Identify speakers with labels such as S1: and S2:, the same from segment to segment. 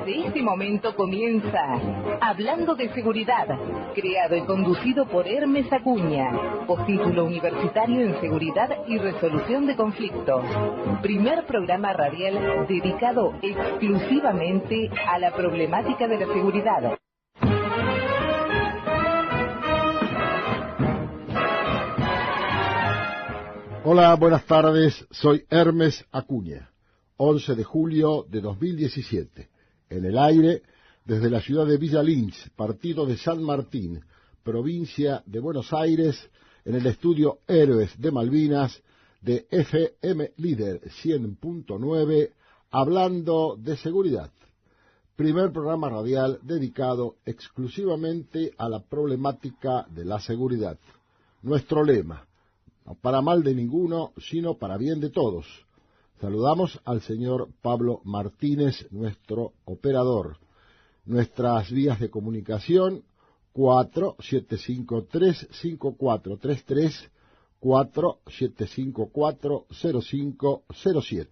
S1: Desde este momento comienza Hablando de Seguridad, creado y conducido por Hermes Acuña, postítulo universitario en Seguridad y Resolución de Conflictos. Primer programa radial dedicado exclusivamente a la problemática de la seguridad.
S2: Hola, buenas tardes, soy Hermes Acuña. 11 de julio de 2017. En el aire, desde la ciudad de Villa Lynch, partido de San Martín, provincia de Buenos Aires, en el estudio Héroes de Malvinas de FM Líder 100.9, hablando de seguridad. Primer programa radial dedicado exclusivamente a la problemática de la seguridad. Nuestro lema: no para mal de ninguno, sino para bien de todos. Saludamos al señor Pablo Martínez, nuestro operador. Nuestras vías de comunicación: 4753-5433, 4754-0507.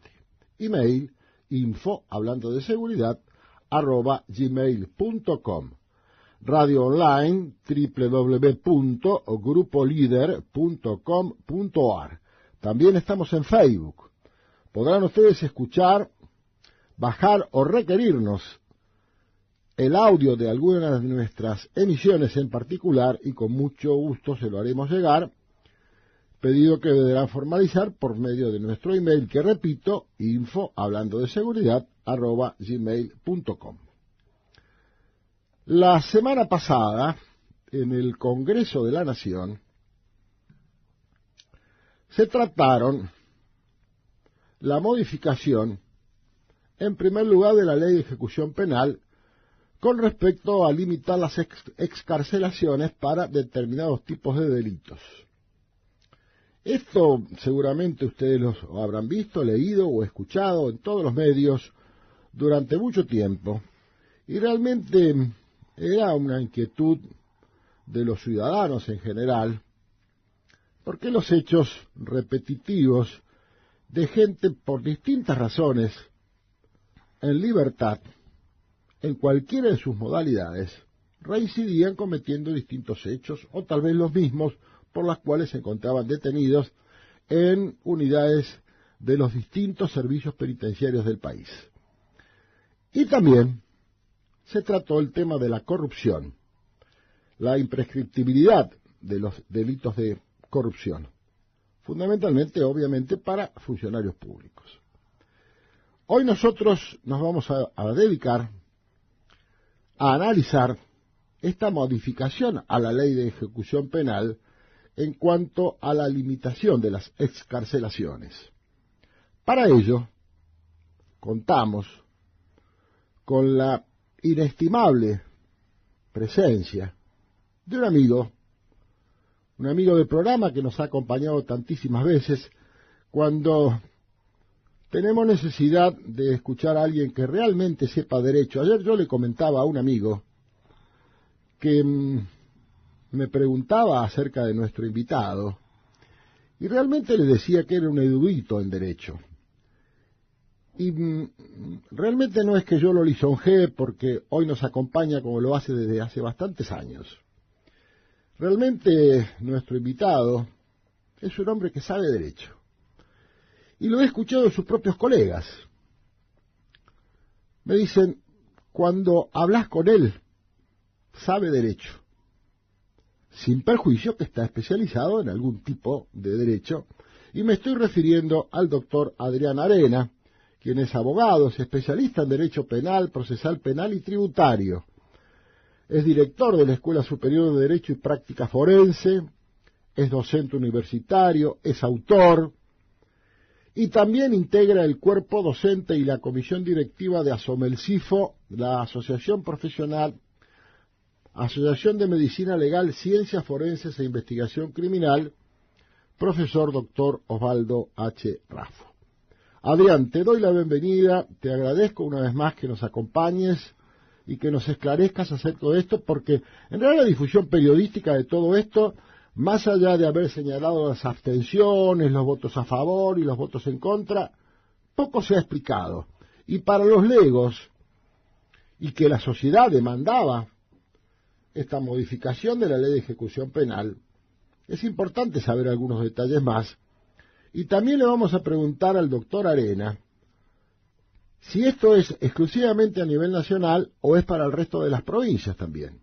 S2: Email: info, hablando de seguridad, @gmail.com. Radio online, www.grupolider.com.ar. También estamos en Facebook. Podrán ustedes escuchar, bajar o requerirnos el audio de algunas de nuestras emisiones en particular, y con mucho gusto se lo haremos llegar, pedido que deberán formalizar por medio de nuestro email, que repito, info, hablando de seguridad, @gmail.com. La semana pasada, en el Congreso de la Nación, se trataron la modificación, en primer lugar, de la Ley de Ejecución Penal con respecto a limitar las excarcelaciones para determinados tipos de delitos. Esto seguramente ustedes lo habrán visto, leído o escuchado en todos los medios durante mucho tiempo, y realmente era una inquietud de los ciudadanos en general, porque los hechos repetitivos de gente por distintas razones, en libertad, en cualquiera de sus modalidades, reincidían cometiendo distintos hechos, o tal vez los mismos por las cuales se encontraban detenidos en unidades de los distintos servicios penitenciarios del país. Y también se trató el tema de la corrupción, la imprescriptibilidad de los delitos de corrupción, fundamentalmente, obviamente, para funcionarios públicos. Hoy nosotros nos vamos a dedicar a analizar esta modificación a la Ley de Ejecución Penal en cuanto a la limitación de las excarcelaciones. Para ello, contamos con la inestimable presencia de un amigo del programa que nos ha acompañado tantísimas veces cuando tenemos necesidad de escuchar a alguien que realmente sepa derecho. Ayer yo le comentaba a un amigo que me preguntaba acerca de nuestro invitado, y realmente le decía que era un erudito en derecho. Y realmente no es que yo lo lisonjee, porque hoy nos acompaña como lo hace desde hace bastantes años. Realmente nuestro invitado es un hombre que sabe derecho. Y lo he escuchado de sus propios colegas. Me dicen, cuando hablas con él, sabe derecho, sin perjuicio que está especializado en algún tipo de derecho. Y me estoy refiriendo al doctor Adrián Arena, quien es abogado, es especialista en derecho penal, procesal penal y tributario. Es director de la Escuela Superior de Derecho y Práctica Forense, es docente universitario, es autor, y también integra el cuerpo docente y la comisión directiva de ASOMELCIFO, la Asociación Profesional, Asociación de Medicina Legal, Ciencias Forenses e Investigación Criminal, profesor doctor Osvaldo H. Raffo. Adrián, te doy la bienvenida, te agradezco una vez más que nos acompañes y que nos esclarezcas acerca de esto, porque en realidad la difusión periodística de todo esto, más allá de haber señalado las abstenciones, los votos a favor y los votos en contra, poco se ha explicado. Y para los legos y que la sociedad demandaba esta modificación de la ley de ejecución penal, es importante saber algunos detalles más. Y también le vamos a preguntar al doctor Arena si esto es exclusivamente a nivel nacional o es para el resto de las provincias también.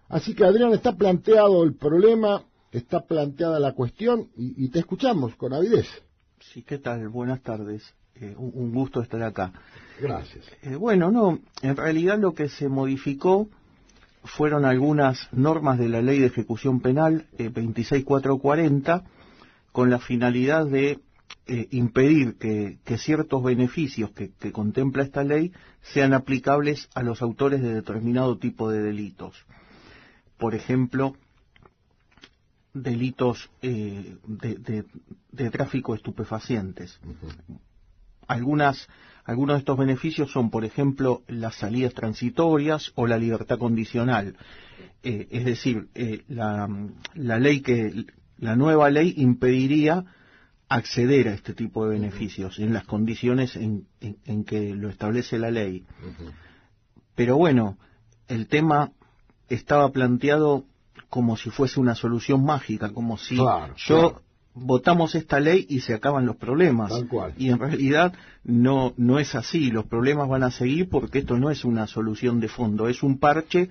S2: Así que, Adrián, está planteado el problema, está planteada la cuestión y te escuchamos con avidez.
S3: Sí, ¿qué tal? Buenas tardes. Un gusto estar acá.
S2: Gracias.
S3: En realidad lo que se modificó fueron algunas normas de la Ley de Ejecución Penal 26440 con la finalidad de impedir que ciertos beneficios que contempla esta ley sean aplicables a los autores de determinado tipo de delitos. Por ejemplo, delitos de tráfico de estupefacientes. Algunos de estos beneficios son, por ejemplo, las salidas transitorias o la libertad condicional. Es decir, la nueva ley impediría acceder a este tipo de beneficios en las condiciones en que lo establece la ley. Pero bueno, el tema estaba planteado como si fuese una solución mágica, como si votamos esta ley y se acaban los problemas.
S2: Tal cual.
S3: Y en realidad no es así, los problemas van a seguir porque esto no es una solución de fondo, es un parche.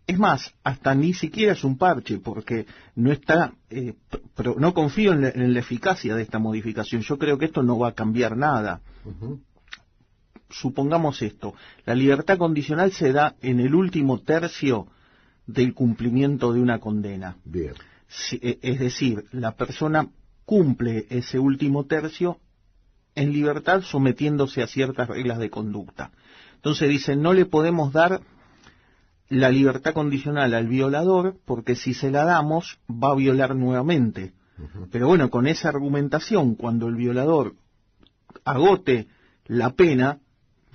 S3: Es más, hasta ni siquiera es un parche, porque no está, no confío en la eficacia de esta modificación. Yo creo que esto no va a cambiar nada. Supongamos esto, la libertad condicional se da en el último tercio del cumplimiento de una condena.
S2: Bien.
S3: Es decir, la persona cumple ese último tercio en libertad sometiéndose a ciertas reglas de conducta. Entonces dicen, no le podemos dar la libertad condicional al violador porque si se la damos va a violar nuevamente. Pero bueno, con esa argumentación, cuando el violador agote la pena,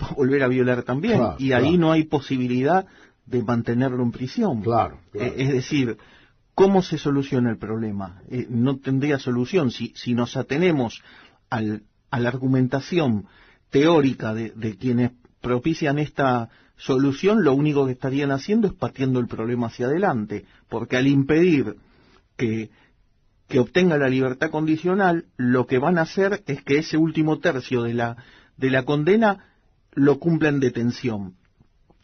S3: va a volver a violar también. Y ahí no hay posibilidad de mantenerlo en prisión. Es decir, ¿cómo se soluciona el problema? No tendría solución. Si nos atenemos a la argumentación teórica de quienes propician esta solución, lo único que estarían haciendo es pateando el problema hacia adelante, porque al impedir que obtenga la libertad condicional, lo que van a hacer es que ese último tercio de la condena lo cumpla en detención,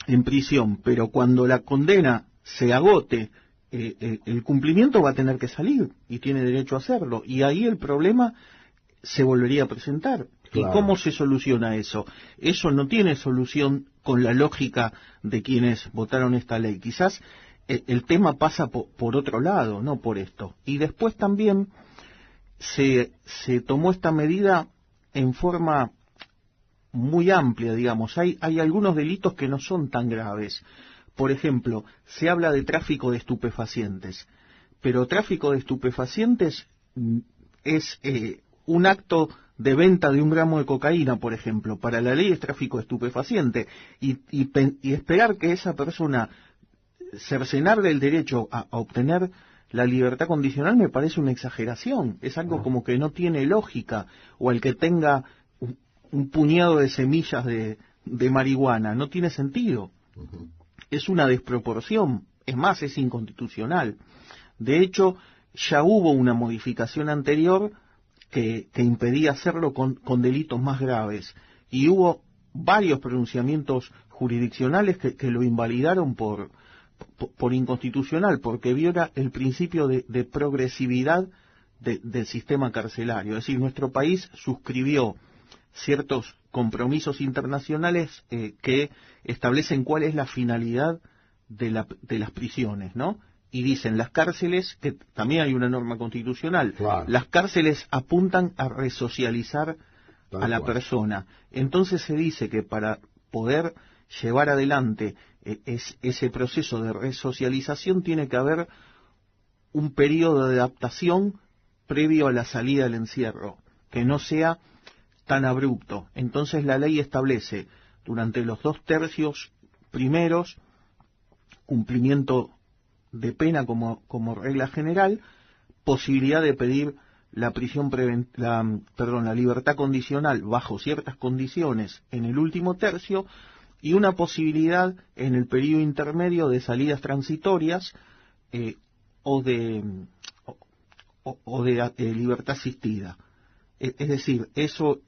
S3: en prisión, pero cuando la condena se agote, el cumplimiento va a tener que salir y tiene derecho a hacerlo, y ahí el problema se volvería a presentar. ¿Y cómo se soluciona eso? Eso no tiene solución con la lógica de quienes votaron esta ley. Quizás el tema pasa por otro lado, no por esto. Y después también se tomó esta medida en forma muy amplia, digamos. Hay algunos delitos que no son tan graves. Por ejemplo, se habla de tráfico de estupefacientes, pero tráfico de estupefacientes es un acto de venta de 1 gramo de cocaína, por ejemplo. Para la ley es tráfico de estupefaciente, y esperar que esa persona cercenarle el derecho a obtener la libertad condicional me parece una exageración. Es algo como que no tiene lógica, o el que tenga un puñado de semillas de marihuana, no tiene sentido. Es una desproporción, es más, es inconstitucional. De hecho, ya hubo una modificación anterior que impedía hacerlo con delitos más graves, y hubo varios pronunciamientos jurisdiccionales que lo invalidaron por inconstitucional, porque viola el principio de progresividad del sistema carcelario. Es decir, nuestro país suscribió ciertos compromisos internacionales que establecen cuál es la finalidad de las prisiones, ¿no? Y dicen, las cárceles, que también hay una norma constitucional, las cárceles apuntan a resocializar a la persona. Entonces se dice que para poder llevar adelante ese proceso de resocialización tiene que haber un periodo de adaptación previo a la salida del encierro, que no sea tan abrupto. Entonces la ley establece durante los 2 tercios primeros cumplimiento de pena como regla general, posibilidad de pedir la libertad condicional bajo ciertas condiciones en el último tercio, y una posibilidad en el periodo intermedio de salidas transitorias o de libertad asistida. Es decir, eso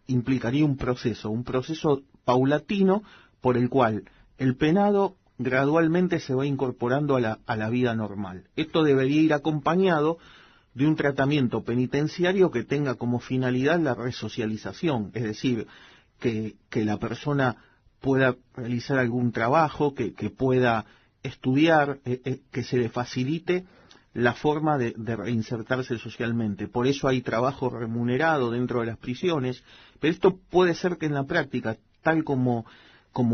S3: implicaría un proceso paulatino por el cual el penado gradualmente se va incorporando a la vida normal. Esto debería ir acompañado de un tratamiento penitenciario que tenga como finalidad la resocialización, es decir, que la persona pueda realizar algún trabajo, que pueda estudiar, que se le facilite la forma de reinsertarse socialmente. Por eso hay trabajo remunerado dentro de las prisiones, pero esto puede ser que en la práctica, tal como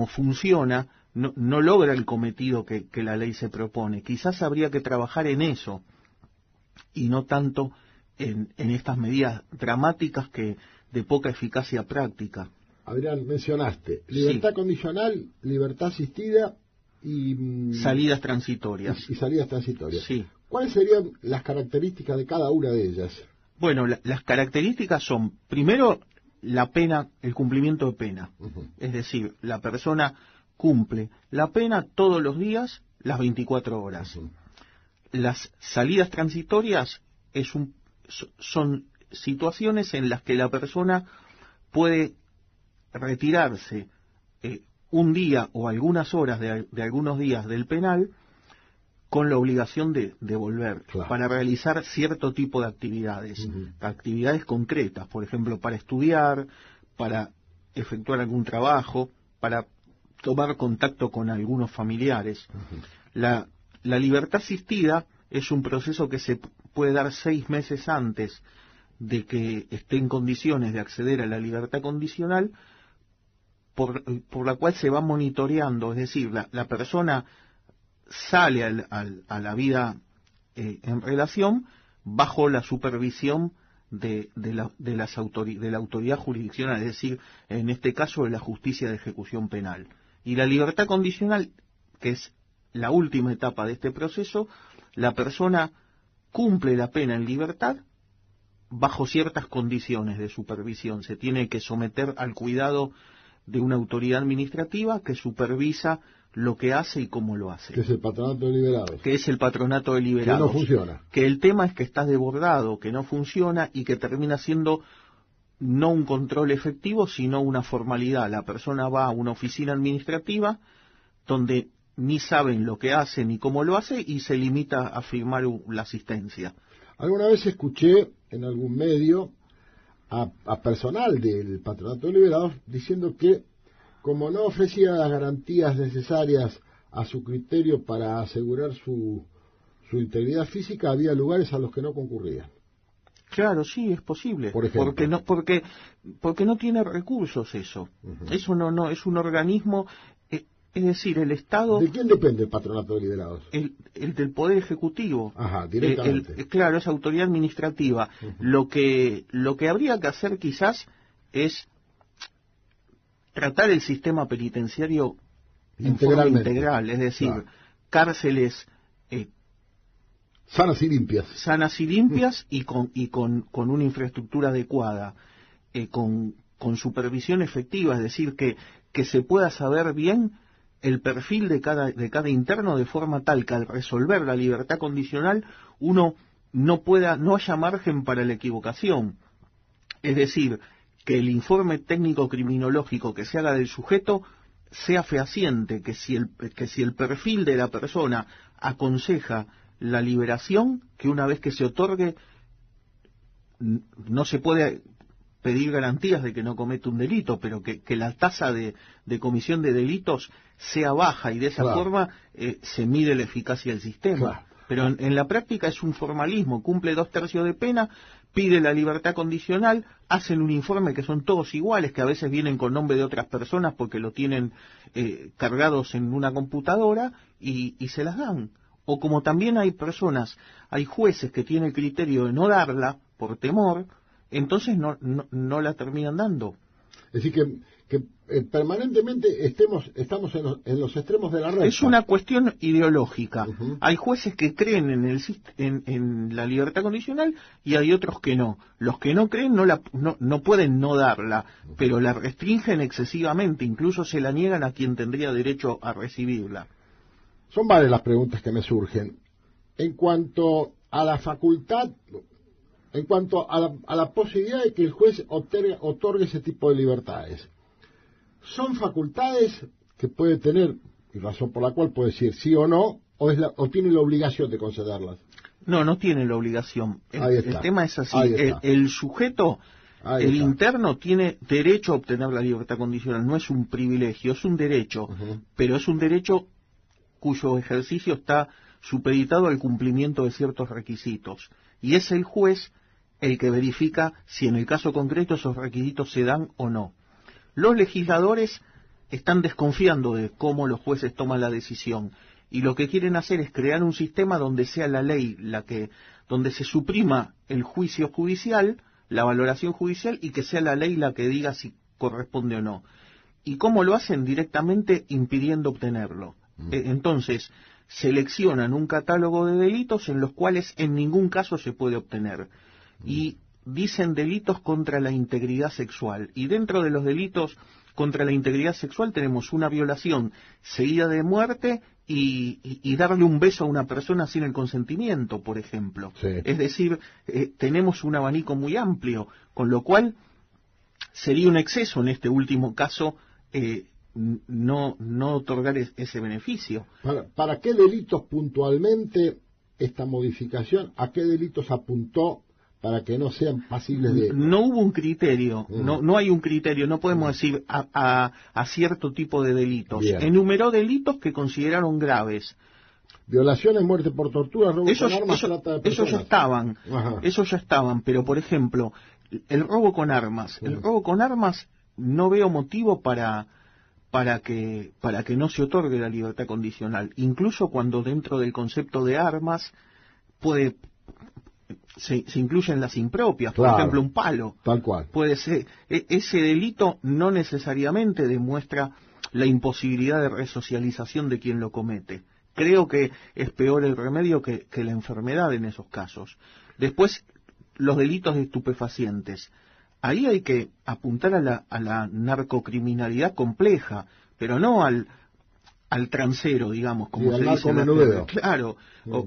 S3: funciona, no logra el cometido que la ley se propone. Quizás habría que trabajar en eso y no tanto en estas medidas dramáticas que de poca eficacia práctica.
S2: Adrián, mencionaste libertad condicional, libertad asistida y
S3: salidas transitorias.
S2: Y salidas transitorias.
S3: Sí.
S2: ¿Cuáles serían las características de cada una de ellas?
S3: Bueno, las características son, primero, la pena, el cumplimiento de pena. Es decir, la persona cumple la pena todos los días, las 24 horas. Las salidas transitorias son situaciones en las que la persona puede retirarse un día o algunas horas de algunos días del penal con la obligación de volver, para realizar cierto tipo de actividades, actividades concretas, por ejemplo, para estudiar, para efectuar algún trabajo, para tomar contacto con algunos familiares. La libertad asistida es un proceso que se puede dar 6 meses antes de que esté en condiciones de acceder a la libertad condicional, por la cual se va monitoreando, es decir, la persona sale a la vida en relación bajo la supervisión de la autoridad jurisdiccional, es decir, en este caso de la justicia de ejecución penal. Y la libertad condicional, que es la última etapa de este proceso, la persona cumple la pena en libertad bajo ciertas condiciones de supervisión. Se tiene que someter al cuidado de una autoridad administrativa que supervisa lo que hace y cómo lo hace.
S2: Que es el patronato de liberados.
S3: Que es el patronato de liberados.
S2: Que no funciona.
S3: Que el tema es que está desbordado, que no funciona y que termina siendo no un control efectivo, sino una formalidad. La persona va a una oficina administrativa donde ni saben lo que hace ni cómo lo hace y se limita a firmar la asistencia.
S2: Alguna vez escuché en algún medio a personal del patronato de liberados diciendo que como no ofrecía las garantías necesarias a su criterio para asegurar su integridad física, había lugares a los que no concurrían.
S3: Claro, sí, es posible.
S2: Por ejemplo.
S3: Porque no tiene recursos eso. Eso no es un organismo, es decir, el Estado...
S2: ¿De quién depende el patronato de liberados?
S3: El del Poder Ejecutivo.
S2: Ajá, directamente.
S3: Claro, es autoridad administrativa. Lo que habría que hacer quizás es tratar el sistema penitenciario en forma integral, es decir, cárceles
S2: sanas y limpias
S3: y con una infraestructura adecuada, con supervisión efectiva, es decir, que se pueda saber bien el perfil de cada interno, de forma tal que al resolver la libertad condicional uno no haya margen para la equivocación. Es decir, que el informe técnico criminológico que se haga del sujeto sea fehaciente, que si el perfil de la persona aconseja la liberación, que una vez que se otorgue no se puede pedir garantías de que no comete un delito, pero que la tasa de comisión de delitos sea baja y de esa forma se mide la eficacia del sistema. Pero en la práctica es un formalismo, cumple 2/3 de pena, pide la libertad condicional, hacen un informe que son todos iguales, que a veces vienen con nombre de otras personas porque lo tienen cargados en una computadora y se las dan. O como también hay jueces que tienen el criterio de no darla por temor, entonces no la terminan dando.
S2: Es decir, que permanentemente estamos en los extremos de la red.
S3: Es una cuestión ideológica.
S2: Uh-huh.
S3: Hay jueces que creen en la libertad condicional y hay otros que no. Los que no creen no pueden no darla, uh-huh, pero la restringen excesivamente, incluso se la niegan a quien tendría derecho a recibirla.
S2: Son varias las preguntas que me surgen. En cuanto a la facultad, en cuanto a la posibilidad de que el juez otorgue ese tipo de libertades, ¿son facultades que puede tener, y razón por la cual puede decir sí o no, o tiene la obligación de concederlas?
S3: No tiene la obligación. El tema es así. El sujeto, el interno, tiene derecho a obtener la libertad condicional. No es un privilegio, es un derecho. Uh-huh. Pero es un derecho cuyo ejercicio está supeditado al cumplimiento de ciertos requisitos. Y es el juez el que verifica si en el caso concreto esos requisitos se dan o no. Los legisladores están desconfiando de cómo los jueces toman la decisión y lo que quieren hacer es crear un sistema donde sea la ley donde se suprima el juicio judicial, la valoración judicial, y que sea la ley la que diga si corresponde o no. ¿Y cómo lo hacen? Directamente impidiendo obtenerlo. Entonces, seleccionan un catálogo de delitos en los cuales en ningún caso se puede obtener. Y dicen delitos contra la integridad sexual. Y dentro de los delitos contra la integridad sexual tenemos una violación seguida de muerte y darle un beso a una persona sin el consentimiento, por ejemplo.
S2: Sí.
S3: Es decir, tenemos un abanico muy amplio, con lo cual sería un exceso en este último caso no otorgar ese beneficio.
S2: ¿Para qué delitos puntualmente esta modificación? ¿A qué delitos apuntó para que no sean pasibles de...?
S3: No hubo un criterio, no hay un criterio, no podemos decir a cierto tipo de delitos.
S2: Bien.
S3: Enumeró delitos que consideraron graves.
S2: Violaciones, muerte por tortura, robo con armas, trata de personas.
S3: Esos ya estaban, pero por ejemplo, el robo con armas. El robo con armas no veo motivo para que no se otorgue la libertad condicional, incluso cuando dentro del concepto de armas se incluyen las impropias, por ejemplo un palo.
S2: Tal cual.
S3: Puede ser, ese delito no necesariamente demuestra la imposibilidad de resocialización de quien lo comete. Creo que es peor el remedio que la enfermedad en esos casos. Después, los delitos de estupefacientes. Ahí hay que apuntar a la narcocriminalidad compleja, pero no al transero, digamos, como se dice en la teoría. Claro,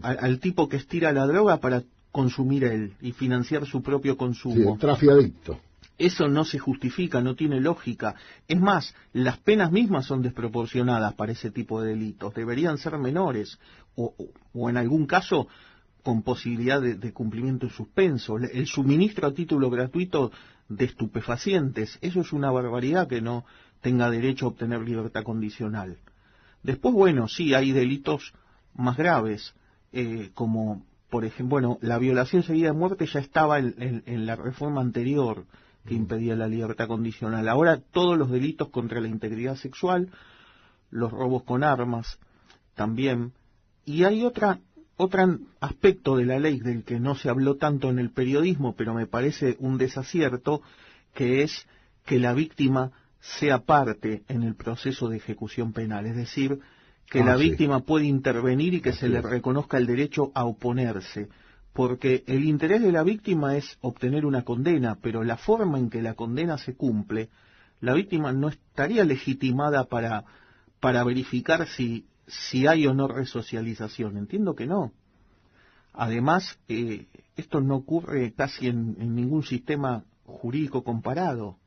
S3: al tipo que estira la droga para consumir él y financiar su propio consumo.
S2: Sí, el trafiadicto.
S3: Eso no se justifica, no tiene lógica. Es más, las penas mismas son desproporcionadas para ese tipo de delitos. Deberían ser menores o en algún caso con posibilidad de cumplimiento en suspenso. El suministro a título gratuito de estupefacientes, eso es una barbaridad que no tenga derecho a obtener libertad condicional. Después, bueno, sí, hay delitos más graves, como, por ejemplo, la violación seguida de muerte ya estaba en la reforma anterior que impedía la libertad condicional. Ahora todos los delitos contra la integridad sexual, los robos con armas también, y hay otro aspecto de la ley del que no se habló tanto en el periodismo, pero me parece un desacierto, que es que la víctima sea parte en el proceso de ejecución penal, es decir, que la víctima puede intervenir y que se le reconozca el derecho a oponerse, porque el interés de la víctima es obtener una condena, pero la forma en que la condena se cumple, la víctima no estaría legitimada para verificar si hay o no resocialización. Entiendo que no. Además, esto no ocurre casi en ningún sistema jurídico comparado.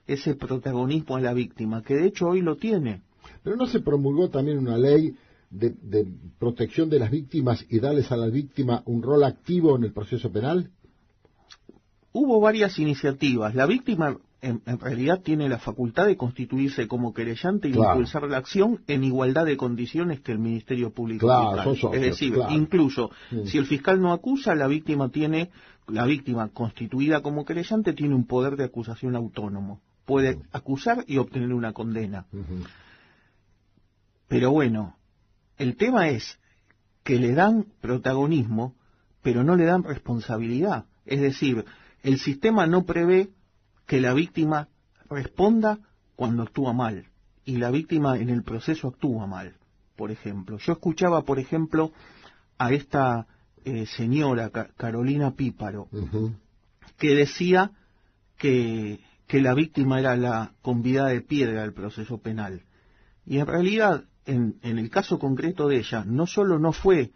S3: Ese protagonismo a la víctima, que de hecho hoy lo tiene.
S2: Pero ¿no se promulgó también una ley de protección de las víctimas y darles a la víctima un rol activo en el proceso penal?
S3: Hubo varias iniciativas. La víctima en realidad tiene la facultad de constituirse como querellante y impulsar la acción en igualdad de condiciones que el Ministerio Público Fiscal. Es decir, incluso si el fiscal no acusa, la víctima constituida como querellante tiene un poder de acusación autónomo. Puede acusar y obtener una condena. Pero bueno, el tema es que le dan protagonismo, pero no le dan responsabilidad. Es decir, el sistema no prevé que la víctima responda cuando actúa mal, y la víctima en el proceso actúa mal, por ejemplo. Yo escuchaba, por ejemplo, a esta señora Carolina Píparo, que decía que la víctima era la convidada de piedra del proceso penal. Y en realidad, en el caso concreto de ella, no solo no fue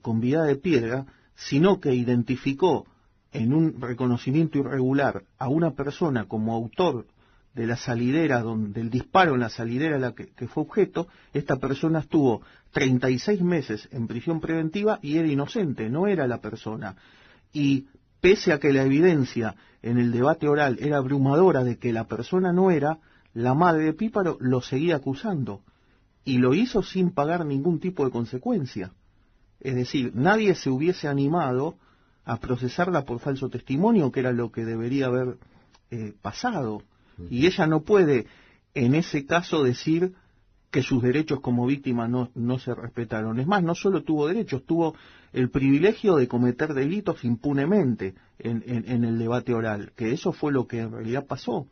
S3: convidada de piedra, sino que identificó en un reconocimiento irregular a una persona como autor de la salidera, del disparo en la salidera que fue objeto. Esta persona estuvo 36 meses en prisión preventiva y era inocente, no era la persona. Y pese a que la evidencia en el debate oral era abrumadora de que la persona no era, la madre de Píparo lo seguía acusando, y lo hizo sin pagar ningún tipo de consecuencia. Es decir, nadie se hubiese animado a procesarla por falso testimonio, que era lo que debería haber pasado. Y ella no puede, en ese caso, decir que sus derechos como víctima no se respetaron. Es más, no solo tuvo derechos, tuvo el privilegio de cometer delitos impunemente en el debate oral, que eso fue lo que en realidad pasó.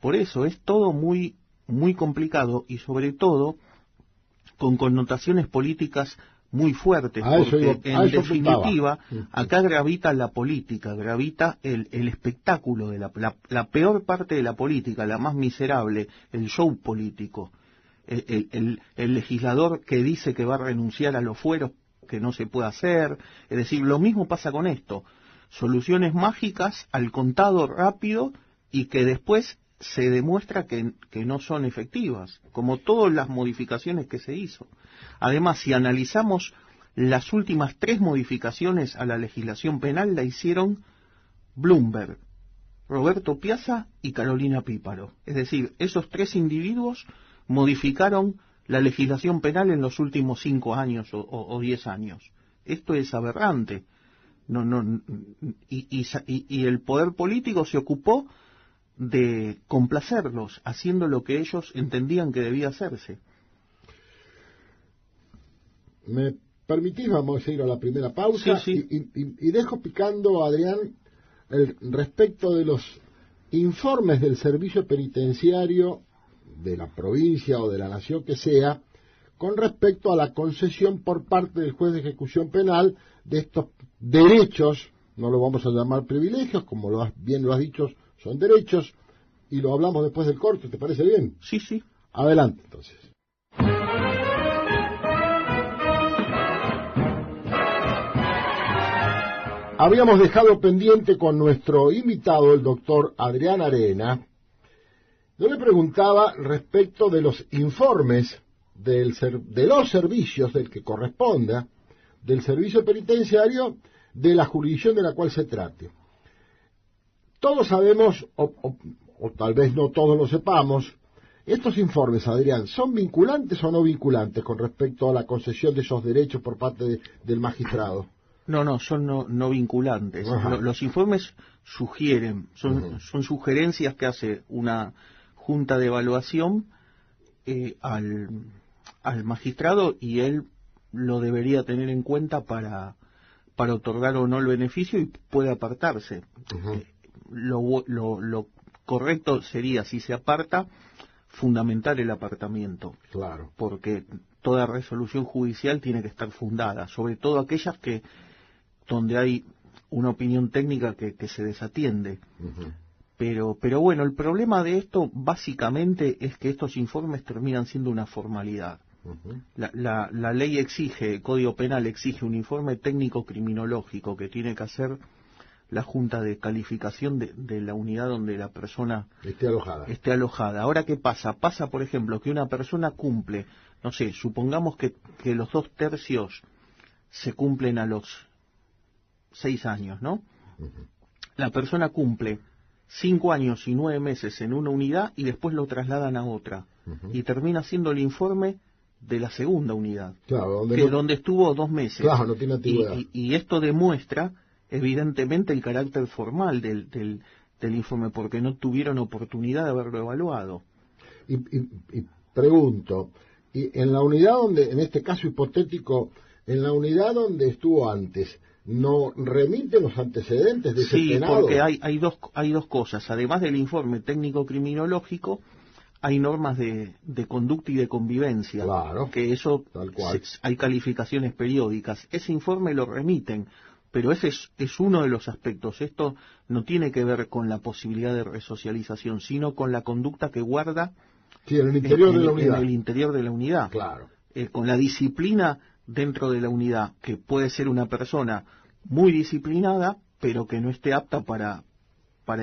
S3: Por eso es todo muy, muy complicado y sobre todo con connotaciones políticas muy fuertes, porque en definitiva acá gravita la política, gravita el espectáculo de la peor parte de la política, la más miserable, el show político, el legislador que dice que va a renunciar a los fueros que no se puede hacer. Es decir, lo mismo pasa con esto, soluciones mágicas al contado rápido y que después se demuestra que no son efectivas, como todas las modificaciones que se hizo. Además, si analizamos las últimas 3 modificaciones a la legislación penal, la hicieron Bloomberg, Roberto Piazza y Carolina Píparo. Es decir, esos 3 individuos modificaron la legislación penal en los últimos 5 años o 10 años. Esto es aberrante. Y el poder político se ocupó de complacerlos, haciendo lo que ellos entendían que debía hacerse.
S2: ¿Me permitís? Vamos a ir a la primera pausa.
S3: Sí.
S2: Y dejo picando, Adrián, respecto de los informes del servicio penitenciario de la provincia o de la nación que sea, con respecto a la concesión por parte del juez de ejecución penal de estos derechos, no lo vamos a llamar privilegios, como bien lo has dicho, son derechos, y lo hablamos después del corte. ¿Te parece bien?
S3: Sí.
S2: Adelante, entonces. Habíamos dejado pendiente con nuestro invitado, el doctor Adrián Arena. Yo le preguntaba respecto de los informes de los servicios del que corresponda, del servicio penitenciario, de la jurisdicción de la cual se trate. Todos sabemos, o tal vez no todos lo sepamos, estos informes, Adrián, ¿son vinculantes o no vinculantes con respecto a la concesión de esos derechos por parte del magistrado?
S3: No, son no vinculantes. Los informes sugieren, son sugerencias que hace una junta de evaluación al magistrado, y él lo debería tener en cuenta para otorgar o no el beneficio, y puede apartarse. Lo correcto sería, si se aparta, fundamentar el apartamiento.
S2: Claro. Porque
S3: toda resolución judicial tiene que estar fundada, sobre todo aquellas donde hay una opinión técnica que se desatiende. Pero bueno, el problema de esto básicamente es que estos informes terminan siendo una formalidad. La ley exige, el Código Penal exige un informe técnico criminológico que tiene que hacer la Junta de Calificación de la unidad donde la persona esté alojada. Ahora, ¿qué pasa? Pasa, por ejemplo, que una persona cumple, no sé, supongamos que los 2/3 se cumplen a los 6 años, ¿no? La persona cumple 5 años y 9 meses en una unidad y después lo trasladan a otra. Y termina siendo el informe de la segunda unidad,
S2: claro,
S3: donde estuvo 2 meses.
S2: Claro, no tiene antigüedad.
S3: Y esto demuestra, evidentemente, el carácter formal del informe, porque no tuvieron oportunidad de haberlo evaluado.
S2: Y pregunto, y en la unidad donde, en este caso hipotético, en la unidad donde estuvo antes, no remite los antecedentes de ese penado.
S3: Sí, porque hay dos cosas. Además del informe técnico-criminológico, hay normas de conducta y de convivencia.
S2: Claro,
S3: que eso,
S2: tal cual.
S3: hay calificaciones periódicas. Ese informe lo remiten, pero ese es uno de los aspectos. Esto no tiene que ver con la posibilidad de resocialización, sino con la conducta que guarda
S2: en el interior de la unidad.
S3: En el interior de la unidad.
S2: Claro.
S3: Con la disciplina dentro de la unidad, que puede ser una persona muy disciplinada, pero que no esté apta para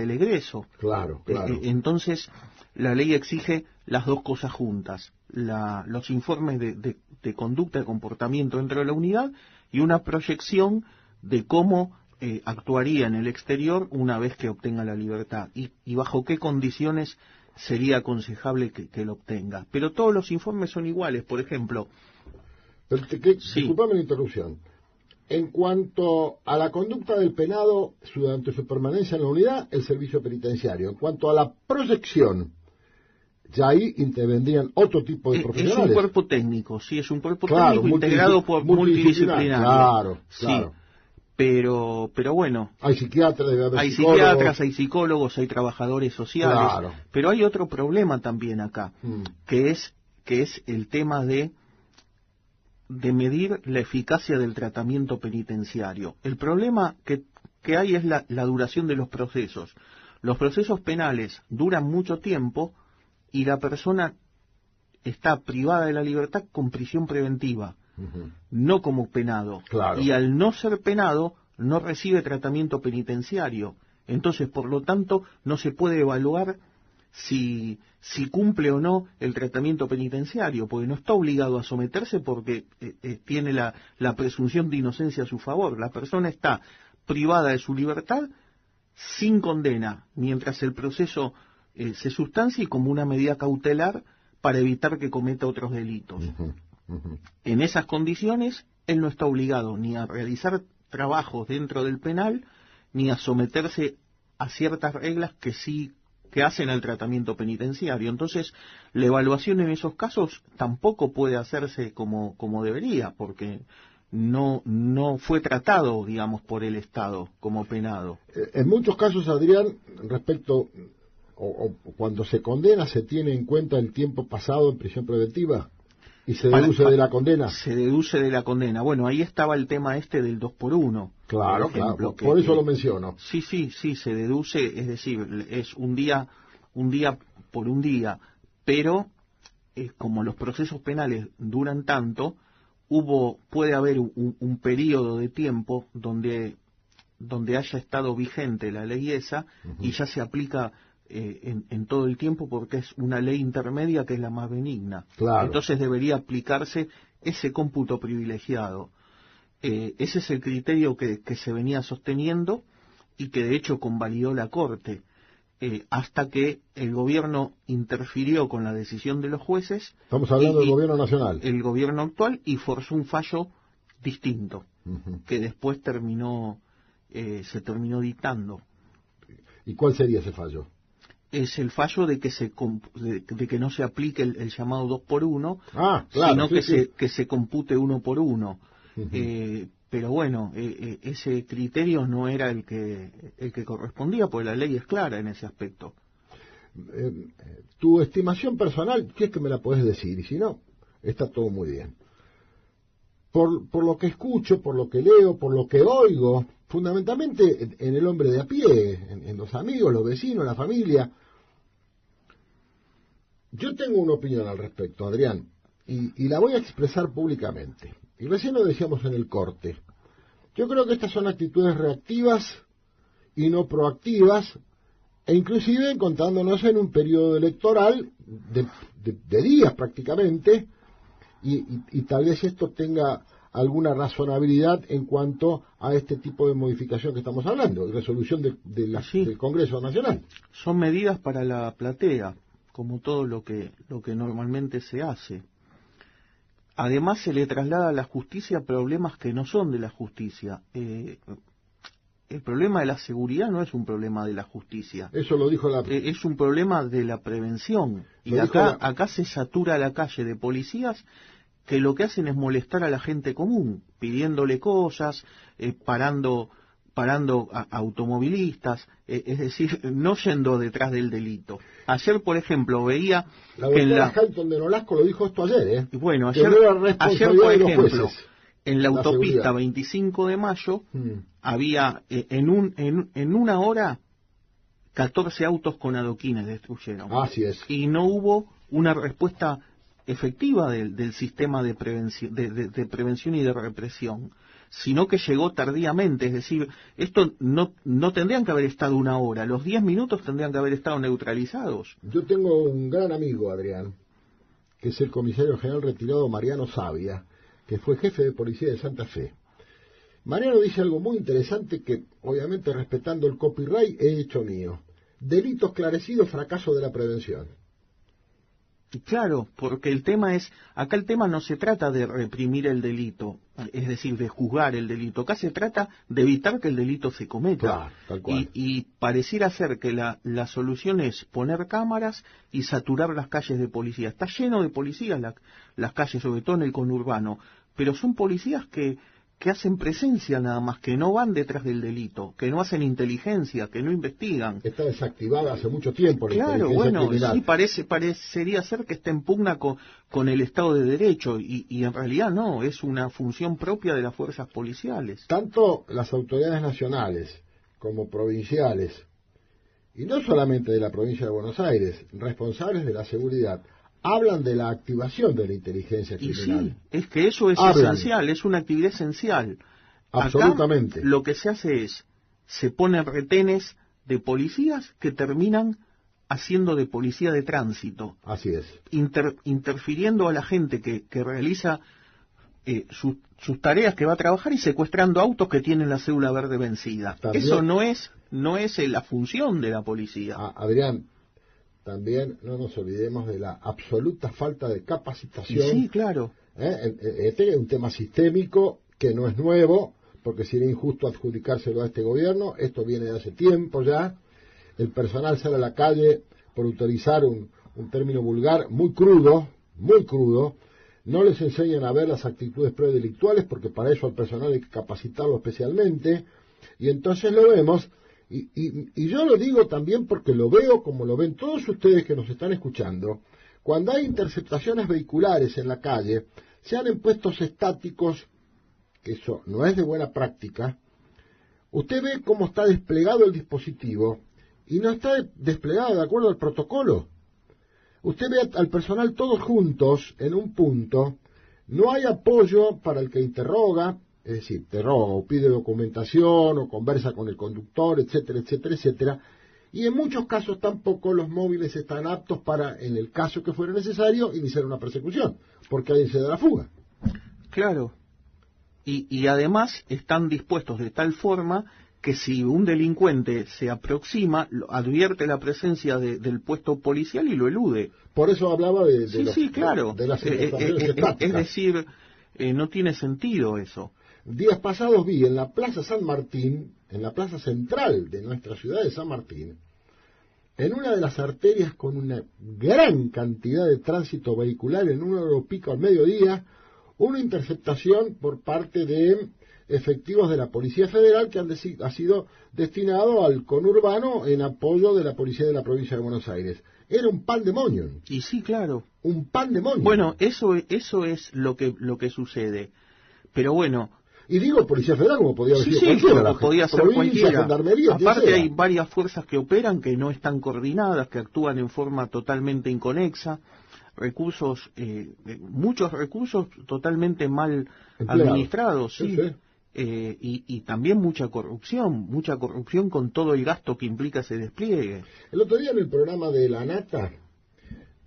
S3: el egreso.
S2: Claro, claro.
S3: Entonces, la ley exige las dos cosas juntas, los informes de conducta, de comportamiento dentro de la unidad y una proyección de cómo actuaría en el exterior una vez que obtenga la libertad y bajo qué condiciones sería aconsejable que lo obtenga. Pero todos los informes son iguales. Por ejemplo...
S2: Disculpame la interrupción. En cuanto a la conducta del penado durante su permanencia en la unidad, el servicio penitenciario. En cuanto a la proyección, ya ahí intervendrían otro tipo de profesionales.
S3: Es un cuerpo técnico, sí, es un cuerpo técnico integrado por multidisciplinario.
S2: Claro,
S3: claro. Sí. Pero bueno,
S2: hay psiquiatras,
S3: hay psicólogos, hay trabajadores sociales,
S2: claro.
S3: Pero hay otro problema también acá, que es el tema de medir la eficacia del tratamiento penitenciario. El problema que hay es la duración de los procesos. Los procesos penales duran mucho tiempo y la persona está privada de la libertad con prisión preventiva. No como penado.
S2: Claro.
S3: Y al no ser penado, no recibe tratamiento penitenciario. Entonces, por lo tanto, no se puede evaluar si cumple o no el tratamiento penitenciario, porque no está obligado a someterse porque tiene la presunción de inocencia a su favor. La persona está privada de su libertad sin condena, mientras el proceso se sustancie como una medida cautelar para evitar que cometa otros delitos. En esas condiciones, él no está obligado ni a realizar trabajos dentro del penal, ni a someterse a ciertas reglas que hacen al tratamiento penitenciario. Entonces, la evaluación en esos casos tampoco puede hacerse como debería, porque no fue tratado, digamos, por el Estado como penado.
S2: En muchos casos, Adrián, respecto, o cuando se condena, ¿se tiene en cuenta el tiempo pasado en prisión preventiva? ¿Y se deduce de la condena?
S3: Se deduce de la condena. Bueno, ahí estaba el tema del 2x1.
S2: Claro,
S3: por ejemplo,
S2: por eso lo menciono.
S3: Sí, se deduce, es decir, es un día por un día, pero como los procesos penales duran tanto, puede haber un periodo de tiempo donde haya estado vigente la ley esa y ya se aplica en todo el tiempo porque es una ley intermedia que es la más benigna.
S2: Claro.
S3: Entonces debería aplicarse ese cómputo privilegiado. Ese es el criterio que se venía sosteniendo y que de hecho convalidó la Corte, hasta que el gobierno interfirió con la decisión de los jueces.
S2: Estamos hablando del gobierno nacional.
S3: El gobierno actual, y forzó un fallo distinto, que después se terminó dictando.
S2: ¿Y cuál sería ese fallo?
S3: Es el fallo de que no se aplique el llamado 2x1,
S2: claro,
S3: sino que se compute 1x1. Pero bueno, ese criterio no era el que correspondía, porque la ley es clara en ese aspecto.
S2: Tu estimación personal, ¿qué es que me la podés decir? Y si no, está todo muy bien. Por lo que escucho, por lo que leo, por lo que oigo, fundamentalmente en el hombre de a pie, en los amigos, los vecinos, la familia. Yo tengo una opinión al respecto, Adrián, y la voy a expresar públicamente. Y recién lo decíamos en el corte. Yo creo que estas son actitudes reactivas y no proactivas, e inclusive encontrándonos en un periodo electoral de días prácticamente, y tal vez esto tenga alguna razonabilidad en cuanto a este tipo de modificación que estamos hablando, de resolución del Congreso Nacional.
S3: Son medidas para la platea, como todo lo que normalmente se hace. Además se le traslada a la justicia problemas que no son de la justicia. El problema de la seguridad no es un problema de la justicia.
S2: Eso lo dijo
S3: es un problema de la prevención. Y acá se satura la calle de policías que lo que hacen es molestar a la gente común, pidiéndole cosas, parando a automovilistas, es decir, no yendo detrás del delito. Ayer, por ejemplo, veía
S2: la
S3: que
S2: doctora Hayton de Nolasco lo dijo esto ayer,
S3: Bueno,
S2: que no era responsabilidad
S3: por
S2: de los
S3: ejemplo,
S2: jueces,
S3: en la autopista
S2: seguridad.
S3: 25 de mayo, había en una hora 14 autos con adoquines destruyeron.
S2: Así es.
S3: Y no hubo una respuesta efectiva del sistema de prevención y de represión, sino que llegó tardíamente. Es decir, esto no tendrían que haber estado una hora, los 10 minutos tendrían que haber estado neutralizados.
S2: Yo tengo un gran amigo, Adrián, que es el comisario general retirado Mariano Savia, que fue jefe de policía de Santa Fe. Mariano dice algo muy interesante que, obviamente respetando el copyright, he hecho mío. Delito esclarecido, fracaso de la prevención.
S3: Claro, porque acá el tema no se trata de reprimir el delito, es decir, de juzgar el delito, acá se trata de evitar que el delito se cometa.
S2: Claro, tal cual.
S3: Y pareciera ser que la solución es poner cámaras y saturar las calles de policía. Está lleno de policías las calles, sobre todo en el conurbano, pero son policías que hacen presencia nada más, que no van detrás del delito, que no hacen inteligencia, que no investigan.
S2: Está desactivada hace mucho tiempo la
S3: Claro,
S2: inteligencia
S3: bueno,
S2: criminal.
S3: sí parecería ser que está en pugna con el Estado de Derecho, y en realidad no, es una función propia de las fuerzas policiales.
S2: Tanto las autoridades nacionales como provinciales, y no solamente de la provincia de Buenos Aires, responsables de la seguridad, hablan de la activación de la inteligencia
S3: Y
S2: criminal.
S3: sí, es que eso es esencial, es una actividad esencial.
S2: Absolutamente.
S3: Acá lo que se hace se ponen retenes de policías que terminan haciendo de policía de tránsito.
S2: Así es.
S3: Interfiriendo a la gente que realiza sus tareas, que va a trabajar, y secuestrando autos que tienen la cédula verde vencida.
S2: También,
S3: eso no es la función de la policía.
S2: Adrián, también no nos olvidemos de la absoluta falta de capacitación.
S3: Sí, claro.
S2: Este es un tema sistémico que no es nuevo, porque sería injusto adjudicárselo a este gobierno. Esto viene de hace tiempo ya. El personal sale a la calle, por utilizar un término vulgar, muy crudo. No les enseñan a ver las actitudes predelictuales, porque para eso al personal hay que capacitarlo especialmente. Y entonces lo vemos. Y yo lo digo también porque lo veo como lo ven todos ustedes que nos están escuchando. Cuando hay interceptaciones vehiculares en la calle, sean en puestos estáticos, que eso no es de buena práctica, usted ve cómo está desplegado el dispositivo y no está desplegado de acuerdo al protocolo. Usted ve al personal todos juntos en un punto, no hay apoyo para el que interroga, es decir, interroga o pide documentación o conversa con el conductor, etcétera, etcétera, etcétera. Y en muchos casos tampoco los móviles están aptos para, en el caso que fuera necesario, iniciar una persecución, porque alguien se da la fuga.
S3: Claro. Y además están dispuestos de tal forma que si un delincuente se aproxima, advierte la presencia del puesto policial y lo elude.
S2: Por eso hablaba de
S3: claro.
S2: de las interceptaciones estáticas.
S3: Es decir, no tiene sentido eso.
S2: Días pasados vi en la Plaza San Martín, en la plaza central de nuestra ciudad de San Martín, en una de las arterias con una gran cantidad de tránsito vehicular en un hora pico al mediodía, una interceptación por parte de efectivos de la Policía Federal que ha sido destinado al conurbano en apoyo de la Policía de la Provincia de Buenos Aires. Era un pandemonium.
S3: Y sí, claro.
S2: Un pandemonium.
S3: Bueno, eso es lo que sucede. Pero bueno.
S2: Y digo Policía Federal como podía haber sido cualquiera.
S3: Podía ser cualquiera.
S2: Gendarmería,
S3: aparte hay varias fuerzas que operan que no están coordinadas, que actúan en forma totalmente inconexa. Muchos recursos totalmente mal administrados, sí. Y también mucha corrupción con todo el gasto que implica ese despliegue.
S2: El otro día en el programa de La Nata,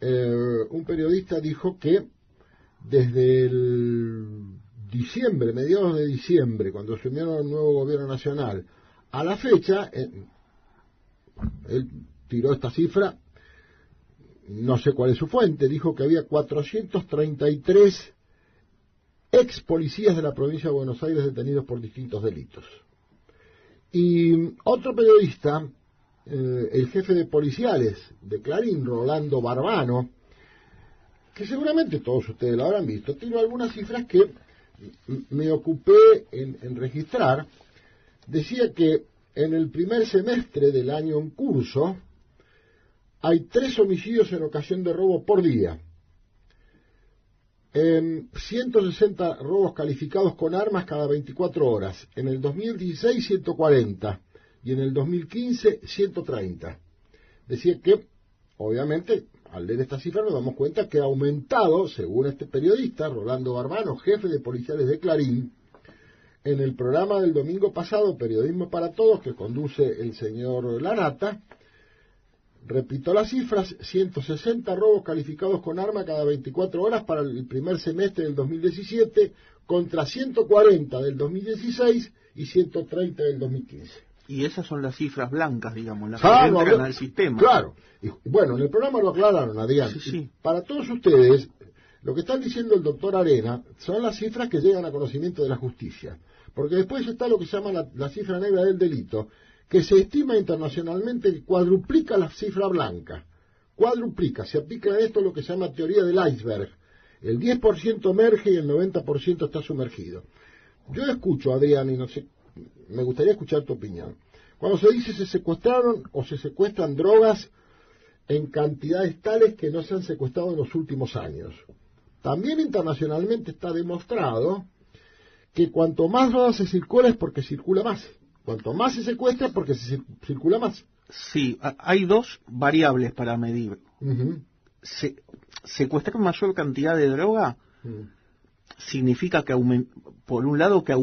S2: un periodista dijo que desde el mediados de diciembre, cuando asumieron el nuevo gobierno nacional, a la fecha, él tiró esta cifra, no sé cuál es su fuente, dijo que había 433 ex policías de la provincia de Buenos Aires detenidos por distintos delitos. Y otro periodista, el jefe de policiales de Clarín, Rolando Barbano, que seguramente todos ustedes lo habrán visto, tiene algunas cifras que me ocupé en registrar. Decía que en el primer semestre del año en curso hay 3 homicidios en ocasión de robo por día. 160 robos calificados con armas cada 24 horas. En el 2016, 140. Y en el 2015, 130. Decía que, obviamente, al leer esta cifra nos damos cuenta que ha aumentado, según este periodista, Rolando Barbano, jefe de policiales de Clarín, en el programa del domingo pasado, Periodismo para Todos, que conduce el señor Lanata. Repito las cifras: 160 robos calificados con arma cada 24 horas para el primer semestre del 2017, contra 140 del 2016 y 130 del 2015.
S3: Y esas son las cifras blancas, digamos, las que entran al sistema.
S2: Claro. Y, bueno, en el programa lo aclararon, Adrián.
S3: Sí.
S2: Para todos ustedes, lo que están diciendo el doctor Arena son las cifras que llegan a conocimiento de la justicia. Porque después está lo que se llama la cifra negra del delito, que se estima internacionalmente que cuadruplica la cifra blanca. Cuadruplica. Se aplica a esto lo que se llama teoría del iceberg. El 10% emerge y el 90% está sumergido. Yo escucho, Adrián, y no sé, me gustaría escuchar tu opinión. Cuando se dice se secuestraron o se secuestran drogas en cantidades tales que no se han secuestrado en los últimos años. También internacionalmente está demostrado que cuanto más droga se circula es porque circula más. Cuanto más se secuestra es porque se circula más.
S3: Sí, hay 2 variables para medir. Secuestrar mayor cantidad de droga significa que por un lado que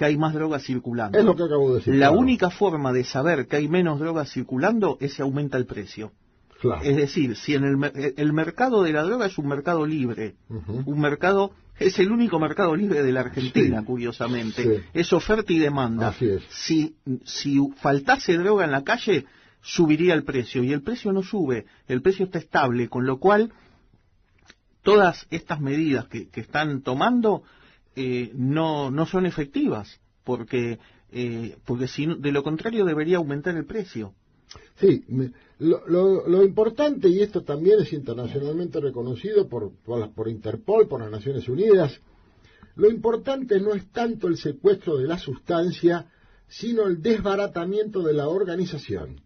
S3: hay más droga circulando.
S2: Es lo que acabo de decir.
S3: La única forma de saber que hay menos droga circulando es si aumenta el precio.
S2: Claro.
S3: Es decir, si en el mercado de la droga es un mercado libre, un mercado, es el único mercado libre de la Argentina, curiosamente,
S2: Sí.
S3: Es oferta y demanda.
S2: Así es.
S3: Si faltase droga en la calle, subiría el precio, y el precio no sube, el precio está estable, con lo cual todas estas medidas que están tomando no son efectivas, porque si no, de lo contrario debería aumentar el precio.
S2: Sí, lo importante, y esto también es internacionalmente reconocido por Interpol, por las Naciones Unidas, lo importante no es tanto el secuestro de la sustancia, sino el desbaratamiento de la organización.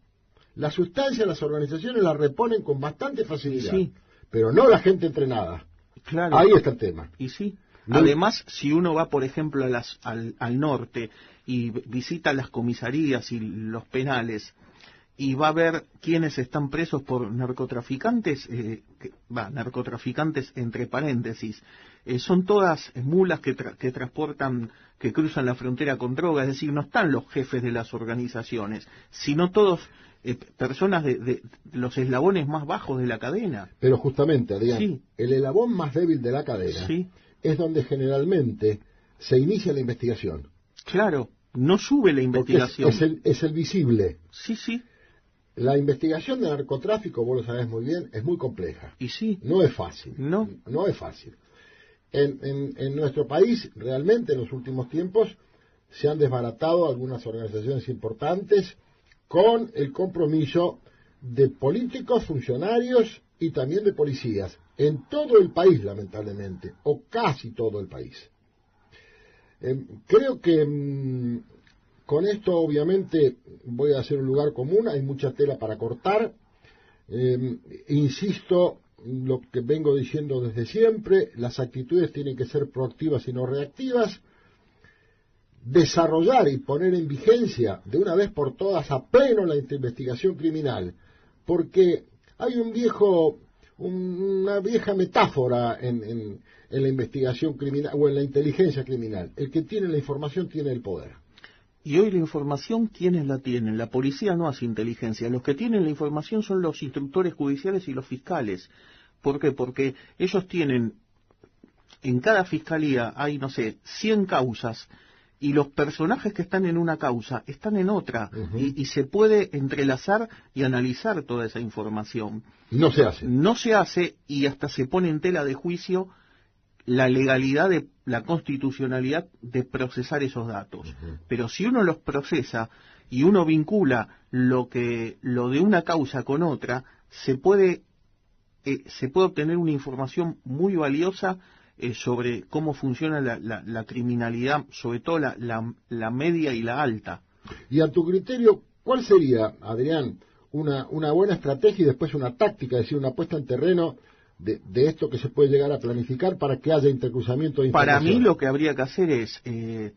S2: La sustancia las organizaciones la reponen con bastante facilidad,
S3: sí,
S2: pero no la gente entrenada.
S3: Claro.
S2: Ahí está el tema.
S3: Y sí. Además, si uno va, por ejemplo, al norte y visita las comisarías y los penales, y va a ver quiénes están presos por narcotraficantes, narcotraficantes entre paréntesis, son todas mulas que transportan, que cruzan la frontera con droga, es decir, no están los jefes de las organizaciones, sino todos personas de los eslabones más bajos de la cadena.
S2: Pero justamente, Adrián,
S3: sí,
S2: el eslabón más débil de la cadena es donde generalmente se inicia la investigación.
S3: Claro, no sube la investigación.
S2: Es el visible.
S3: Sí, sí.
S2: La investigación de narcotráfico, vos lo sabés muy bien, es muy compleja.
S3: Y sí.
S2: No es fácil.
S3: No
S2: es fácil. En nuestro país, realmente, en los últimos tiempos, se han desbaratado algunas organizaciones importantes con el compromiso de políticos, funcionarios y también de policías. En todo el país, lamentablemente, o casi todo el país. Creo que con esto, obviamente, voy a hacer un lugar común, hay mucha tela para cortar. Insisto, lo que vengo diciendo desde siempre, las actitudes tienen que ser proactivas y no reactivas. Desarrollar y poner en vigencia de una vez por todas a pleno la investigación criminal, porque hay una vieja metáfora en la investigación criminal o en la inteligencia criminal: el que tiene la información tiene el poder.
S3: Y hoy la información, ¿quiénes la tienen? La policía no hace inteligencia. Los que tienen la información son los instructores judiciales y los fiscales. ¿Por qué? Porque ellos tienen, en cada fiscalía hay, 100 causas, y los personajes que están en una causa están en otra, y se puede entrelazar y analizar toda esa información.
S2: No se hace.
S3: No se hace, y hasta se pone en tela de juicio la legalidad, la constitucionalidad de procesar esos datos. Pero si uno los procesa y uno vincula lo de una causa con otra, se puede se puede obtener una información muy valiosa sobre cómo funciona la criminalidad, sobre todo la media y la alta.
S2: Y a tu criterio, ¿cuál sería, Adrián, una buena estrategia y después una táctica, es decir, una puesta en terreno de esto que se puede llegar a planificar para que haya intercruzamiento de información?
S3: Para mí lo que habría que hacer es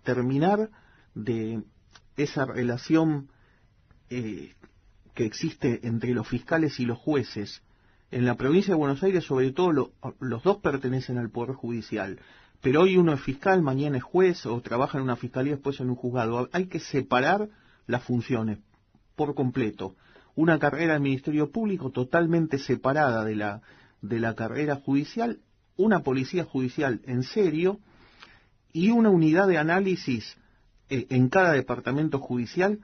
S3: terminar de esa relación que existe entre los fiscales y los jueces. En la provincia de Buenos Aires, sobre todo, los dos pertenecen al Poder Judicial. Pero hoy uno es fiscal, mañana es juez, o trabaja en una fiscalía, después en un juzgado. Hay que separar las funciones por completo. Una carrera del Ministerio Público totalmente separada de la carrera judicial, una policía judicial en serio y una unidad de análisis en cada departamento judicial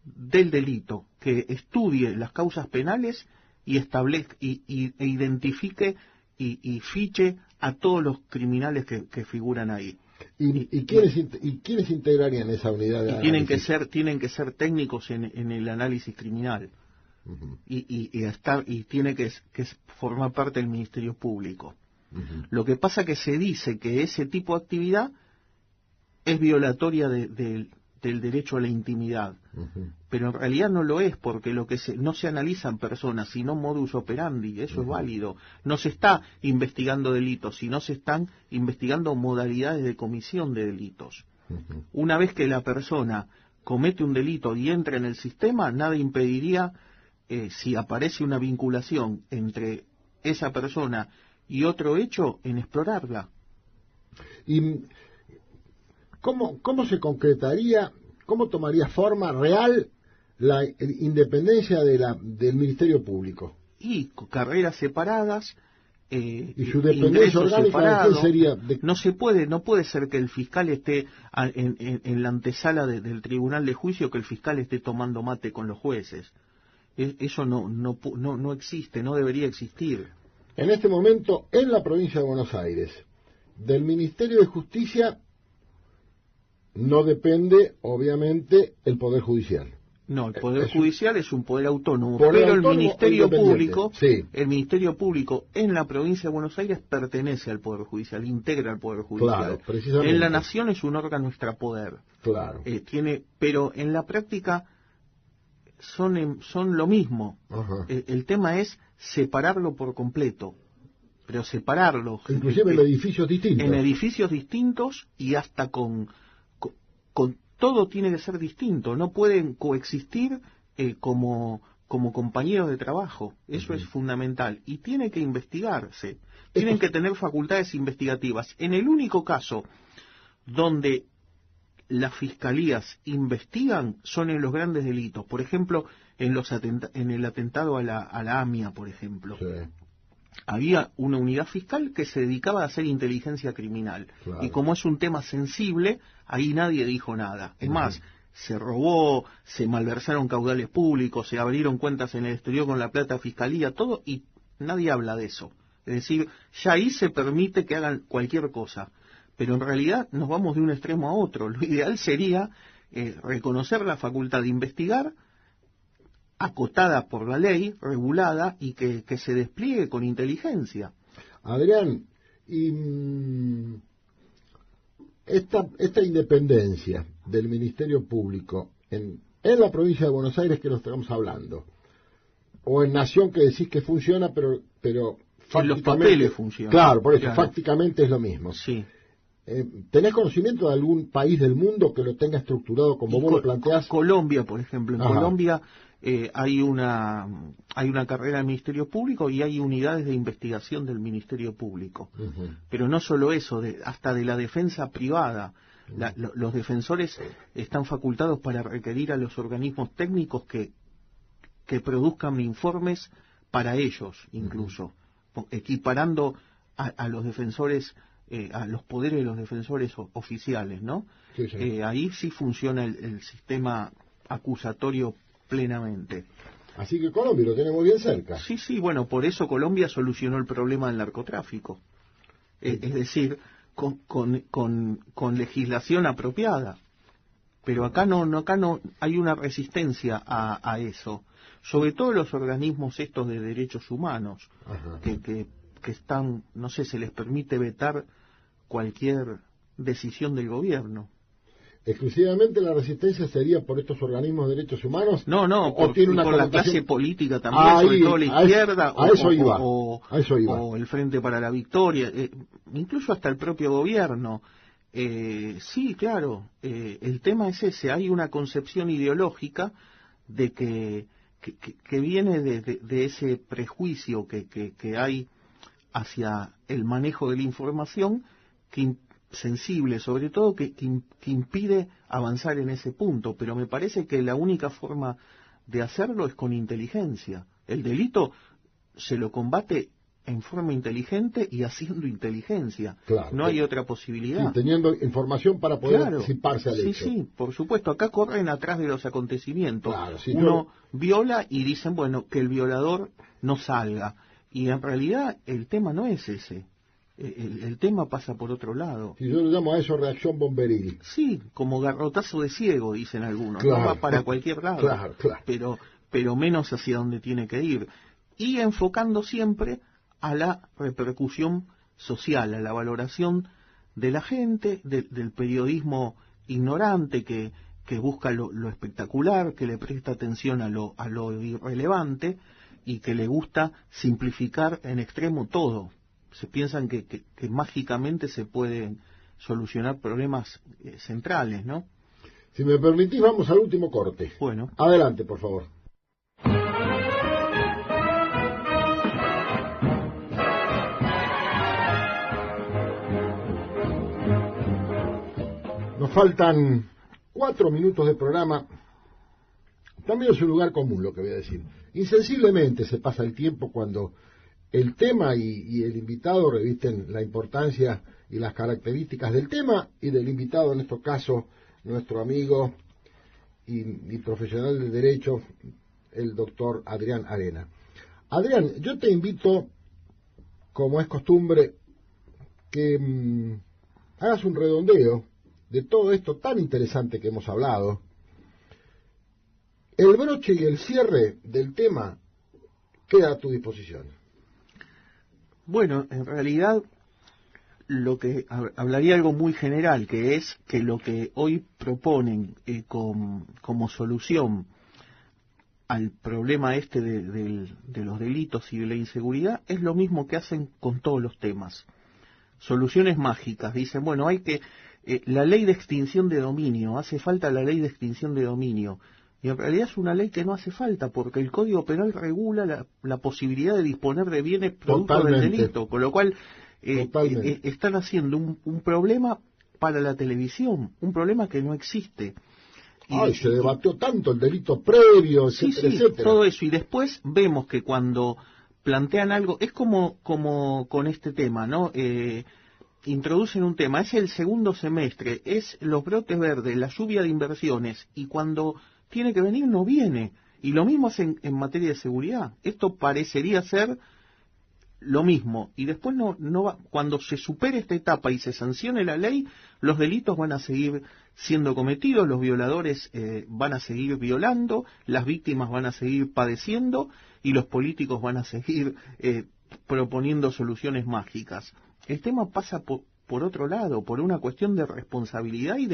S3: del delito, que estudie las causas penales y establezca e identifique y fiche a todos los criminales que figuran ahí.
S2: ¿Y quiénes integrarían esa unidad de análisis?
S3: Tienen que ser técnicos en el análisis criminal. Uh-huh. y tiene que formar parte del Ministerio Público. Uh-huh. Lo que pasa que se dice que ese tipo de actividad es violatoria del derecho a la intimidad, uh-huh. Pero en realidad no lo es, porque no se analizan personas, sino modus operandi. Eso uh-huh. Es válido. No se está investigando delitos, sino se están investigando modalidades de comisión de delitos. Uh-huh. Una vez que la persona comete un delito y entra en el sistema, nada impediría, si aparece una vinculación entre esa persona y otro hecho, en explorarla.
S2: ¿Y cómo se concretaría, cómo tomaría forma real la independencia del Ministerio Público?
S3: Y carreras separadas,
S2: y su dependencia orgánica, ¿qué sería?
S3: No puede ser que el fiscal esté en la antesala del tribunal de juicio, que el fiscal esté tomando mate con los jueces. Eso no existe, no debería existir.
S2: En este momento, en la provincia de Buenos Aires, del Ministerio de Justicia no depende, obviamente, el Poder Judicial.
S3: No, el Poder Judicial es un poder autónomo, pero el Ministerio Público,
S2: sí.
S3: El Ministerio Público en la provincia de Buenos Aires pertenece al Poder Judicial, integra al Poder Judicial.
S2: Claro, precisamente.
S3: En la Nación es un órgano extrapoder.
S2: Claro.
S3: Pero en la práctica son lo mismo. El tema es separarlo por completo, pero separarlo.
S2: Inclusive en edificios distintos.
S3: En edificios distintos y hasta con todo tiene que ser distinto. No pueden coexistir como compañeros de trabajo. Eso es fundamental. Y tiene que investigarse. Tienen que tener facultades investigativas. En el único caso donde las fiscalías investigan son en los grandes delitos. Por ejemplo, en el atentado a la AMIA, por ejemplo.
S2: Sí.
S3: Había una unidad fiscal que se dedicaba a hacer inteligencia criminal. Claro. Y como es un tema sensible, ahí nadie dijo nada. Es más, se robó, se malversaron caudales públicos, se abrieron cuentas en el exterior con la plata de fiscalía, todo, y nadie habla de eso. Es decir, ya ahí se permite que hagan cualquier cosa. Pero en realidad nos vamos de un extremo a otro. Lo ideal sería reconocer la facultad de investigar, acotada por la ley, regulada, y que se despliegue con inteligencia.
S2: Adrián, y esta independencia del Ministerio Público en la provincia de Buenos Aires, que lo estamos hablando, o en Nación, que decís que funciona, pero
S3: en los papeles funciona.
S2: Claro, por eso, fácticamente es lo mismo.
S3: Sí.
S2: ¿Tenés conocimiento de algún país del mundo que lo tenga estructurado como vos lo planteás?
S3: Colombia, por ejemplo. En Colombia hay una carrera del Ministerio Público y hay unidades de investigación del Ministerio Público. Uh-huh. Pero no solo eso, hasta de la defensa privada. Los defensores están facultados para requerir a los organismos técnicos que produzcan informes para ellos, incluso, equiparando a los defensores, a los poderes de los defensores oficiales, ¿no?
S2: Sí, sí.
S3: Ahí sí funciona el sistema acusatorio plenamente.
S2: Así que Colombia lo tiene muy bien cerca.
S3: Sí, bueno, por eso Colombia solucionó el problema del narcotráfico. Es decir, con legislación apropiada. pero acá no hay una resistencia a eso, sobre todo los organismos estos de derechos humanos, que están, no sé, se les permite vetar cualquier decisión del gobierno.
S2: ¿Exclusivamente la resistencia sería por estos organismos de derechos humanos?
S3: No,
S2: ¿O tiene una
S3: por la clase política también, sobre todo la izquierda, o el Frente para la Victoria, incluso hasta el propio gobierno. Sí, claro, el tema es ese, hay una concepción ideológica de que viene de ese prejuicio que hay hacia el manejo de la información, sensible, sobre todo que impide avanzar en ese punto, pero me parece que la única forma de hacerlo es con inteligencia. El delito se lo combate en forma inteligente y haciendo inteligencia.
S2: Claro,
S3: no hay otra posibilidad.
S2: Sí, teniendo información para poder anticiparse al hecho.
S3: Sí, por supuesto. Acá corren atrás de los acontecimientos.
S2: Claro,
S3: Uno viola y dicen, bueno, que el violador no salga. Y en realidad el tema no es ese. El tema pasa por otro lado.
S2: Si yo le llamo a eso reacción bomberil.
S3: Sí, como garrotazo de ciego, dicen algunos.
S2: Claro.
S3: No va para cualquier lado,
S2: claro.
S3: pero menos hacia donde tiene que ir. Y enfocando siempre a la repercusión social, a la valoración de la gente, del periodismo ignorante que busca lo espectacular, que le presta atención a lo irrelevante y que le gusta simplificar en extremo todo. Se piensan que mágicamente se pueden solucionar problemas centrales, ¿no?
S2: Si me permitís, vamos al último corte.
S3: Bueno.
S2: Adelante, por favor. Nos faltan 4 minutos de programa. También es un lugar común lo que voy a decir. Insensiblemente se pasa el tiempo cuando el tema y el invitado revisten la importancia y las características del tema y del invitado, en este caso, nuestro amigo y profesional del derecho, el doctor Adrián Arena. Adrián, yo te invito, como es costumbre, que hagas un redondeo de todo esto tan interesante que hemos hablado. El broche y el cierre del tema queda a tu disposición.
S3: Bueno, en realidad lo que hablaría algo muy general, que es que lo que hoy proponen como solución al problema este de los delitos y de la inseguridad es lo mismo que hacen con todos los temas. Soluciones mágicas. Dicen, bueno, hay que la ley de extinción de dominio, hace falta la ley de extinción de dominio. Y en realidad es una ley que no hace falta, porque el Código Penal regula la posibilidad de disponer de bienes producto del delito, con lo cual están haciendo un problema para la televisión, un problema que no existe.
S2: Se debatió tanto el delito previo, etcétera, etcétera.
S3: Todo eso, y después vemos que cuando plantean algo, es como con este tema, ¿no? Introducen un tema, es el segundo semestre, es los brotes verdes, la lluvia de inversiones, y cuando tiene que venir no viene. Y lo mismo hacen en materia de seguridad. Esto parecería ser lo mismo. Y después no va, cuando se supere esta etapa y se sancione la ley, los delitos van a seguir siendo cometidos, los violadores van a seguir violando, las víctimas van a seguir padeciendo y los políticos van a seguir proponiendo soluciones mágicas. El tema pasa por otro lado, por una cuestión de responsabilidad y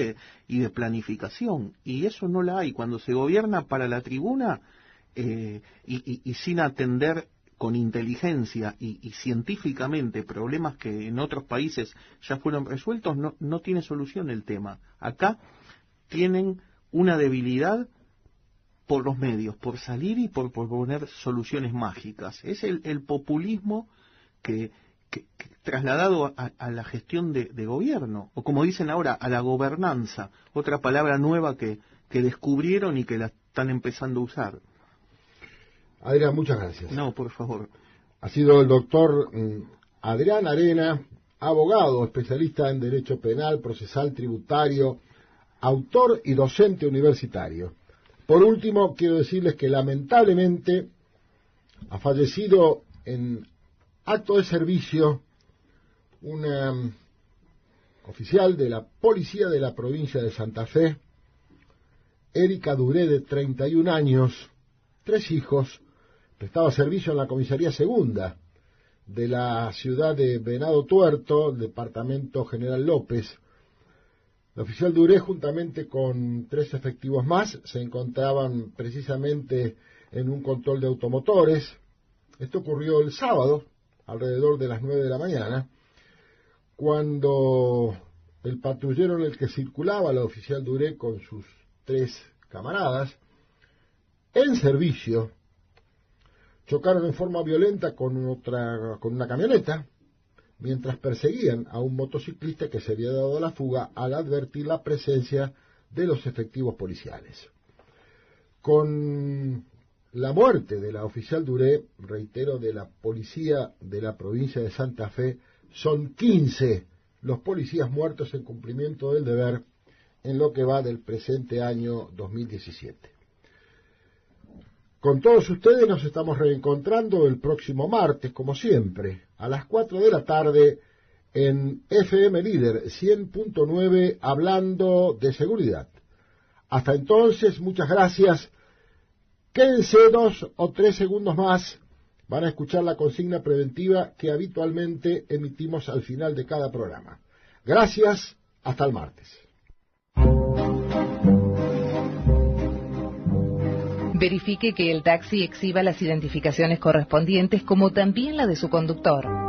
S3: de planificación, y eso no la hay. Cuando se gobierna para la tribuna y sin atender con inteligencia y científicamente problemas que en otros países ya fueron resueltos, no tiene solución el tema. Acá tienen una debilidad por los medios, por salir y por proponer soluciones mágicas. Es el populismo que trasladado a la gestión de gobierno, o como dicen ahora, a la gobernanza, otra palabra nueva que descubrieron y que la están empezando a usar.
S2: Adrián, muchas gracias.
S3: No, por favor.
S2: Ha sido el doctor Adrián Arena, abogado, especialista en Derecho Penal, Procesal, Tributario, autor y docente universitario. Por último, quiero decirles que lamentablemente ha fallecido en acto de servicio una oficial de la policía de la provincia de Santa Fe, Erika Duré, de 31 años, 3 hijos, prestaba servicio en la comisaría segunda de la ciudad de Venado Tuerto, departamento General López. La oficial Duré, juntamente con 3 efectivos más, se encontraban precisamente en un control de automotores. Esto ocurrió el sábado, alrededor de las 9 de la mañana, cuando el patrullero en el que circulaba la oficial Duré con sus 3 camaradas, en servicio, chocaron en forma violenta con una camioneta, mientras perseguían a un motociclista que se había dado a la fuga al advertir la presencia de los efectivos policiales. Con la muerte de la oficial Duré, reitero, de la policía de la provincia de Santa Fe, son 15 los policías muertos en cumplimiento del deber en lo que va del presente año 2017. Con todos ustedes nos estamos reencontrando el próximo martes, como siempre, a las 4 de la tarde en FM Líder 100.9, hablando de seguridad. Hasta entonces, muchas gracias. Quédense 2 o 3 segundos más. Van a escuchar la consigna preventiva que habitualmente emitimos al final de cada programa. Gracias, hasta el martes.
S1: Verifique que el taxi exhiba las identificaciones correspondientes, como también la de su conductor.